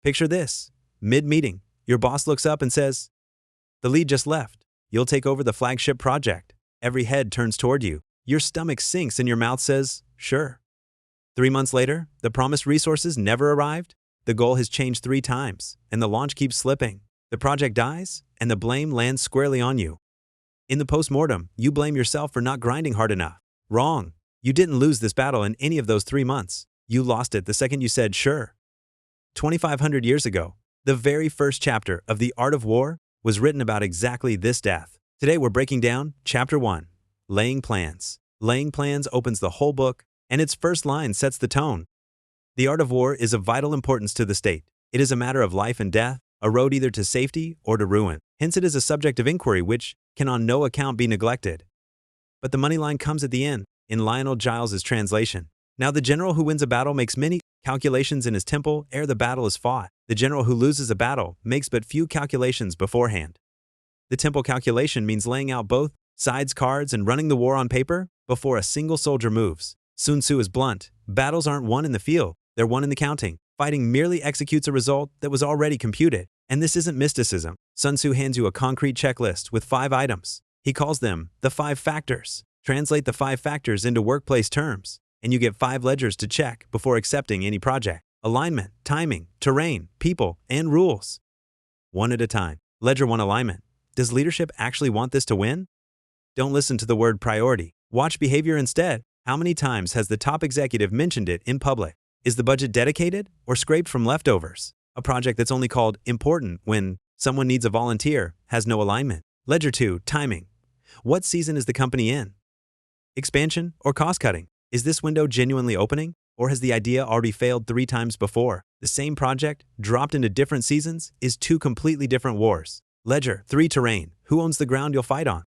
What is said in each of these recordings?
Picture this. Mid-meeting, your boss looks up and says, "The lead just left. You'll take over the flagship project." Every head turns toward you. Your stomach sinks and your mouth says, "Sure." 3 months later, the promised resources never arrived. The goal has changed 3 times, and the launch keeps slipping. The project dies, and the blame lands squarely on you. In the post-mortem, you blame yourself for not grinding hard enough. Wrong. You didn't lose this battle in any of those 3 months. You lost it the second you said sure. 2,500 years ago, the very first chapter of The Art of War was written about exactly this death. Today we're breaking down Chapter 1, Laying Plans. Laying plans opens the whole book, and its first line sets the tone. The art of war is of vital importance to the state. It is a matter of life and death, a road either to safety or to ruin. Hence it is a subject of inquiry which can on no account be neglected. But the money line comes at the end, in Lionel Giles's translation. Now the general who wins a battle makes many calculations in his temple ere the battle is fought. The general who loses a battle makes but few calculations beforehand. The temple calculation means laying out both sides' cards and running the war on paper before a single soldier moves. Sun Tzu is blunt. Battles aren't won in the field, they're won in the counting. Fighting merely executes a result that was already computed. And this isn't mysticism. Sun Tzu hands you a concrete checklist with 5 items. He calls them the 5 factors. Translate the 5 factors into workplace terms, and you get 5 ledgers to check before accepting any project. Alignment, timing, terrain, people, and rules. One at a time. Ledger 1, alignment. Does leadership actually want this to win? Don't listen to the word priority. Watch behavior instead. How many times has the top executive mentioned it in public? Is the budget dedicated or scraped from leftovers? A project that's only called important when someone needs a volunteer has no alignment. Ledger 2, timing. What season is the company in? Expansion or cost-cutting? Is this window genuinely opening, or has the idea already failed 3 times before? The same project, dropped into different seasons, is 2 completely different wars. Ledger 3, terrain. Who owns the ground you'll fight on?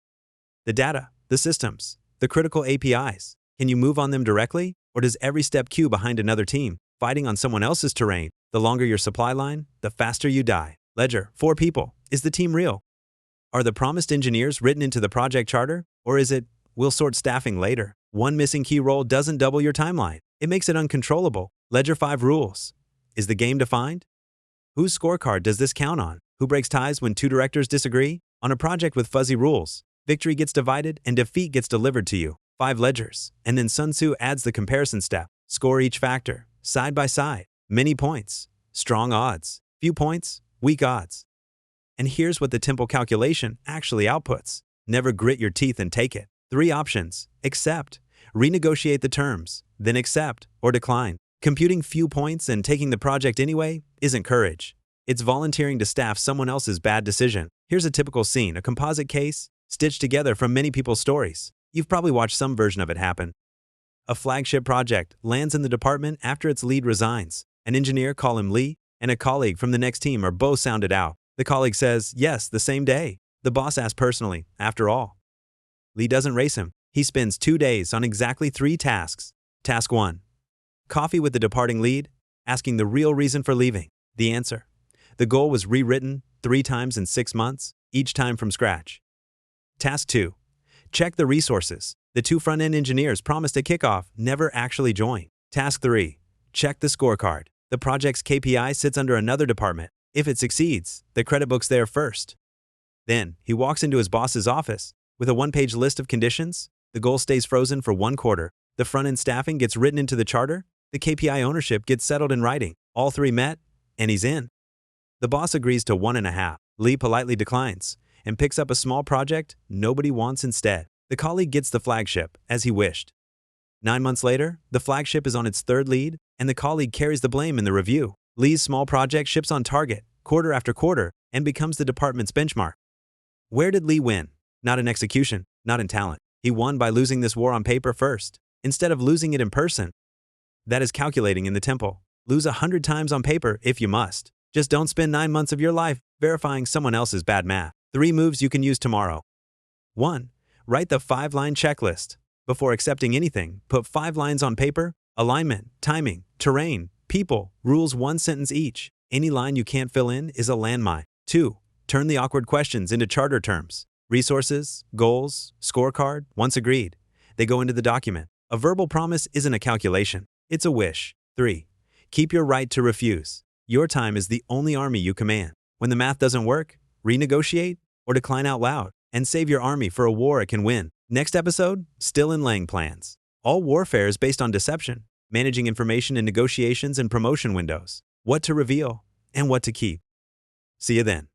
The data, the systems, the critical APIs. Can you move on them directly, or does every step queue behind another team, fighting on someone else's terrain? The longer your supply line, the faster you die. Ledger 4, people. Is the team real? Are the promised engineers written into the project charter, or is it, we'll sort staffing later? One missing key role doesn't double your timeline. It makes it uncontrollable. Ledger 5, rules. Is the game defined? Whose scorecard does this count on? Who breaks ties when 2 directors disagree? On a project with fuzzy rules, victory gets divided and defeat gets delivered to you. 5 ledgers. And then Sun Tzu adds the comparison step. Score each factor, side by side. Many points, strong odds. Few points, weak odds. And here's what the temple calculation actually outputs. Never grit your teeth and take it. 3 options. Accept. Renegotiate the terms. Then accept or decline. Computing few points and taking the project anyway isn't courage. It's volunteering to staff someone else's bad decision. Here's a typical scene, a composite case, stitched together from many people's stories. You've probably watched some version of it happen. A flagship project lands in the department after its lead resigns. An engineer, call him Lee, and a colleague from the next team are both sounded out. The colleague says, yes, the same day. The boss asks personally, after all. Lee doesn't race him. He spends 2 days on exactly 3 tasks. Task 1. Coffee with the departing lead, asking the real reason for leaving. The answer. The goal was rewritten 3 times in 6 months, each time from scratch. Task 2. Check the resources. The 2 front-end engineers promised at kickoff never actually joined. Task 3. Check the scorecard. The project's KPI sits under another department. If it succeeds, the credit book's there first. Then, he walks into his boss's office with a 1-page list of conditions. The goal stays frozen for 1 quarter. The front-end staffing gets written into the charter. The KPI ownership gets settled in writing. All 3 met, and he's in. The boss agrees to 1.5. Lee politely declines and picks up a small project nobody wants instead. The colleague gets the flagship, as he wished. 9 months later, the flagship is on its 3rd lead, and the colleague carries the blame in the review. Lee's small project ships on target, quarter after quarter, and becomes the department's benchmark. Where did Lee win? Not in execution, not in talent. He won by losing this war on paper first, instead of losing it in person. That is calculating in the temple. Lose 100 times on paper if you must. Just don't spend 9 months of your life verifying someone else's bad math. 3 moves you can use tomorrow. 1. Write the 5-line checklist. Before accepting anything, put 5 lines on paper. Alignment, timing, terrain, people, rules, 1 sentence each. Any line you can't fill in is a landmine. 2. Turn the awkward questions into charter terms. Resources, goals, scorecard, once agreed. They go into the document. A verbal promise isn't a calculation. It's a wish. 3. Keep your right to refuse. Your time is the only army you command. When the math doesn't work, renegotiate or decline out loud and save your army for a war it can win. Next episode, still in laying plans. All warfare is based on deception, managing information in negotiations and promotion windows, what to reveal and what to keep. See you then.